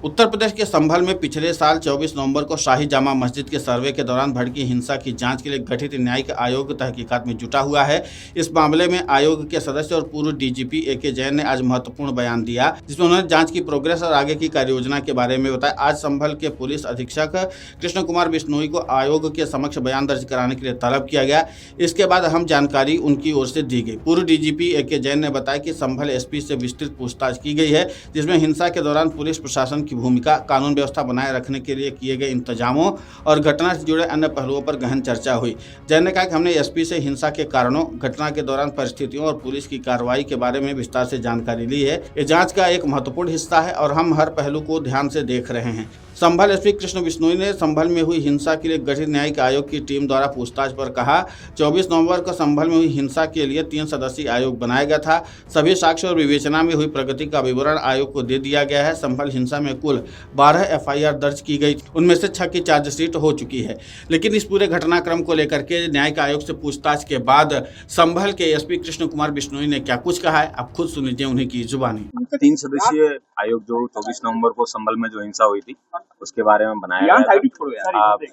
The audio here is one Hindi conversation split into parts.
उत्तर प्रदेश के संभल में पिछले साल 24 नवंबर को शाही जामा मस्जिद के सर्वे के दौरान भड़की हिंसा की जांच के लिए गठित न्यायिक आयोग तहकीकात में जुटा हुआ है। इस मामले में आयोग के सदस्य और पूर्व डीजीपी ए.के. जैन ने आज महत्वपूर्ण बयान दिया, जिसमें उन्होंने जांच की प्रोग्रेस और आगे की कार्ययोजना के बारे में बताया। आज संभल के पुलिस अधीक्षक कृष्ण कुमार बिश्नोई को आयोग के समक्ष बयान दर्ज कराने के लिए तलब किया गया। इसके बाद अहम जानकारी उनकी ओर से दी गई। पूर्व डीजीपी ए.के. जैन ने बताया कि संभल एसपी से विस्तृत पूछताछ की गई है, जिसमें हिंसा के दौरान पुलिस प्रशासन की भूमिका, कानून व्यवस्था बनाए रखने के लिए किए गए इंतजामों और घटना से जुड़े अन्य पहलुओं पर गहन चर्चा हुई। जैन ने कहा कि हमने एसपी से हिंसा के कारणों, घटना के दौरान परिस्थितियों और पुलिस की कार्रवाई के बारे में विस्तार से जानकारी ली है। ये जांच का एक महत्वपूर्ण हिस्सा है और हम हर पहलू को ध्यान से देख रहे हैं। संभल एसपी कृष्ण बिश्नोई ने संभल में हुई हिंसा के लिए गठित न्यायिक आयोग की टीम द्वारा पूछताछ पर कहा, 24 नवंबर को संभल में हुई हिंसा के लिए 3 सदस्यीय आयोग बनाया गया था। सभी साक्ष्य और विवेचना में हुई प्रगति का विवरण आयोग को दे दिया गया है। संभल हिंसा में कुल 12 एफआईआर दर्ज की गई, उनमें से 6 की चार्जशीट हो चुकी है। लेकिन इस पूरे घटनाक्रम को लेकर के न्यायिक आयोग से पूछताछ के बाद संभल के एसपी कृष्ण कुमार बिश्नोई ने क्या कुछ कहा है, आप खुद सुन लीजिए उन्हीं की जुबानी। 3 सदस्यीय आयोग जो 24 नवंबर को संभल में जो हिंसा हुई थी उसके बारे में बनाया गया था।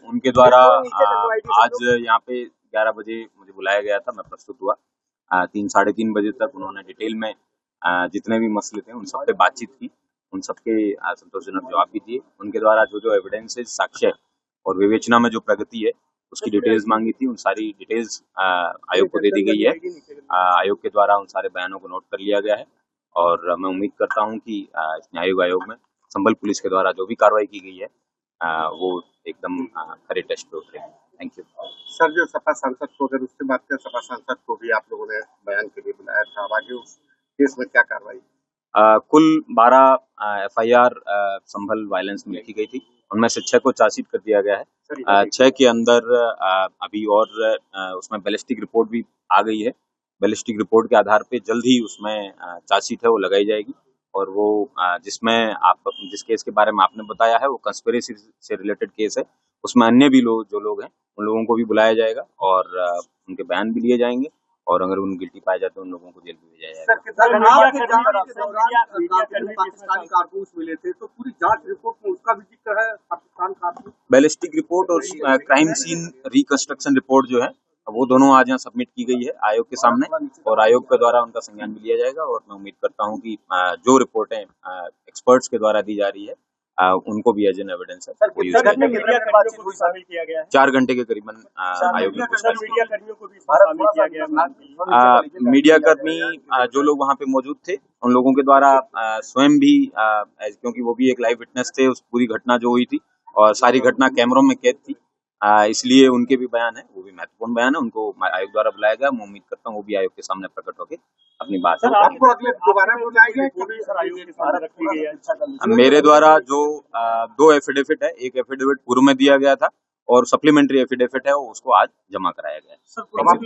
उनके द्वारा आज यहाँ पे 11 बजे मुझे बुलाया गया था, मैं प्रस्तुत हुआ। 3 साढ़े 3 बजे तक उन्होंने डिटेल में जितने भी मसले थे उन सब पे बातचीत की, उन सबके संतोषजनक जवाब भी दिए। उनके द्वारा जो एविडेंस है, साक्ष्य और विवेचना में जो प्रगति है उसकी डिटेल्स मांगी थी, उन सारी डिटेल्स आयोग को दे दी गई है। आयोग के द्वारा उन सारे बयानों को नोट कर लिया गया है और मैं उम्मीद करता हूँ कि इस न्यायिक आयोग में संभल पुलिस के द्वारा जो भी कार्रवाई की गई है वो एकदम खरे टेस्ट पे उतरे। Thank you sir. जो सपा सांसद को, अगर उससे बात करें, सपा सांसद को भी आप लोगों ने बयान के लिए बुलाया था, आगे उस केस में क्या कार्रवाई? कुल 12 एफआईआर संभल वायलेंस में लिखी गई थी, उनमें से 6 को चार्जशीट कर दिया गया है। 6 के अंदर अभी और उसमें बैलिस्टिक रिपोर्ट भी आ गई है। बैलिस्टिक रिपोर्ट के आधार पे जल्द ही उसमें चार्जशीट है वो लगाई जाएगी और वो जिसमें जिस केस के बारे में आपने बताया है वो कंस्पिरेसी से रिलेटेड केस है। उसमें अन्य भी जो लोग हैं उन लोगों को भी बुलाया जाएगा और उनके बयान भी लिए जाएंगे और अगर उन गिल्टी पाए जाते हैं उन लोगों को जेल भी भेजा जाएगा। पाकिस्तानी कारतूस मिले थे तो पूरी जांच रिपोर्ट में उसका भी जिक्र है, पाकिस्तान कारतूस। बैलिस्टिक रिपोर्ट और क्राइम सीन रिकंस्ट्रक्शन रिपोर्ट जो है वो दोनों आज यहाँ सबमिट की गई है आयोग के सामने और आयोग के द्वारा उनका संज्ञान भी लिया जाएगा और मैं उम्मीद करता हूँ कि जो रिपोर्टें एक्सपर्ट्स के द्वारा दी जा रही है उनको भी एज एन एविडेंस है वो यूज किया जाएगा। 4 घंटे के करीबन आयोग ने मीडिया कर्मी जो लोग वहाँ पे मौजूद थे उन लोगों के द्वारा स्वयं भी क्योंकि वो भी एक लाइव विटनेस थे उस पूरी घटना जो हुई थी और सारी घटना कैमरों में कैद थी, इसलिए उनके भी बयान है, वो भी महत्वपूर्ण बयान है, उनको आयोग द्वारा बुलाया गया। मैं उम्मीद करता हूँ वो भी आयोग के सामने प्रकट होकर अपनी बात मेरे द्वारा जो 2 एफिडेविट है, एक एफिडेविट पूर्व में दिया गया था और सप्लीमेंट्री एफिडेविट है वो आज जमा कराया गया है।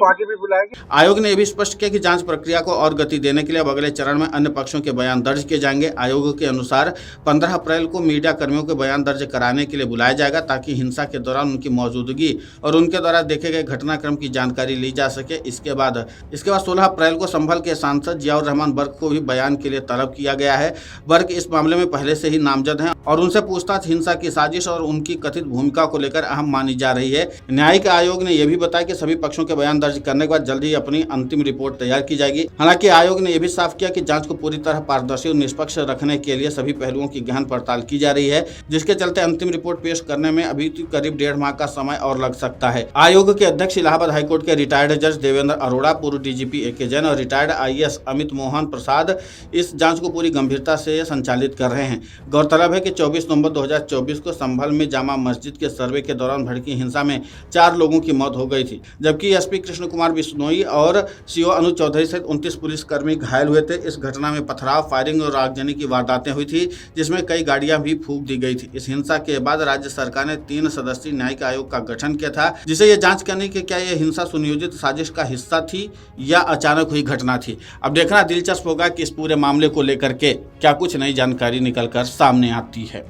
आगे भी बुलाएंगे। आयोग ने यह भी स्पष्ट किया कि जांच प्रक्रिया को और गति देने के लिए अब अगले चरण में अन्य पक्षों के बयान दर्ज किए जाएंगे। आयोग के अनुसार 15 अप्रैल को मीडिया कर्मियों के बयान दर्ज कराने के लिए बुलाया जाएगा ताकि हिंसा के दौरान उनकी मौजूदगी और उनके द्वारा देखे गए घटनाक्रम की जानकारी ली जा सके। इसके बाद 16 अप्रैल को संभल के सांसद जियाउर रहमान बर्क को भी बयान के लिए तलब किया गया है। बर्क इस मामले में पहले से ही नामजद हैं और उनसे पूछताछ हिंसा की साजिश और उनकी कथित भूमिका को लेकर अहम मानी जा रही है। न्यायिक आयोग ने यह भी बताया कि सभी पक्षों के बयान दर्ज करने के बाद जल्द ही अपनी अंतिम रिपोर्ट तैयार की जाएगी। हालांकि आयोग ने यह भी साफ किया कि जांच को पूरी तरह पारदर्शी और निष्पक्ष रखने के लिए सभी पहलुओं की गहन पड़ताल की जा रही है, जिसके चलते अंतिम रिपोर्ट पेश करने में अभी करीब 1.5 माह का समय और लग सकता है। आयोग के अध्यक्ष इलाहाबाद हाईकोर्ट के रिटायर्ड जज देवेंद्र अरोड़ा, पूर्व डीजीपी ए.के. जैन और रिटायर्ड आईएएस अमित मोहन प्रसाद इस जांच को पूरी गंभीरता से संचालित कर रहे हैं। गौरतलब है कि 24 नवंबर 2024 को संभल में जामा मस्जिद के सर्वे के दौरान भड़की हिंसा में 4 लोगों की मौत हो गई थी, जबकि एसपी कृष्ण कुमार बिश्नोई और सीओ अनुज चौधरी सहित 29 पुलिसकर्मी घायल हुए थे। इस घटना में पथराव, फायरिंग और आगजनी की वारदातें हुई थी, जिसमें कई गाड़ियां भी फूंक दी गई थी। इस हिंसा के बाद राज्य सरकार ने 3 सदस्यीय न्यायिक आयोग का गठन किया था, जिसे यह जांच करने की क्या यह हिंसा सुनियोजित साजिश का हिस्सा थी या अचानक हुई घटना थी। अब देखना दिलचस्प होगा कि इस पूरे मामले को लेकर के क्या कुछ नई जानकारी निकलकर सामने आती है।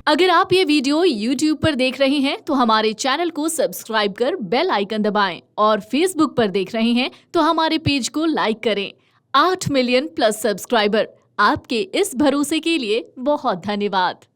अगर आप ये वीडियो YouTube पर देख रहे हैं तो हमारे चैनल को सब्सक्राइब कर बेल आइकन दबाएं और Facebook पर देख रहे हैं तो हमारे पेज को लाइक करें। 8 मिलियन प्लस सब्सक्राइबर, आपके इस भरोसे के लिए बहुत धन्यवाद।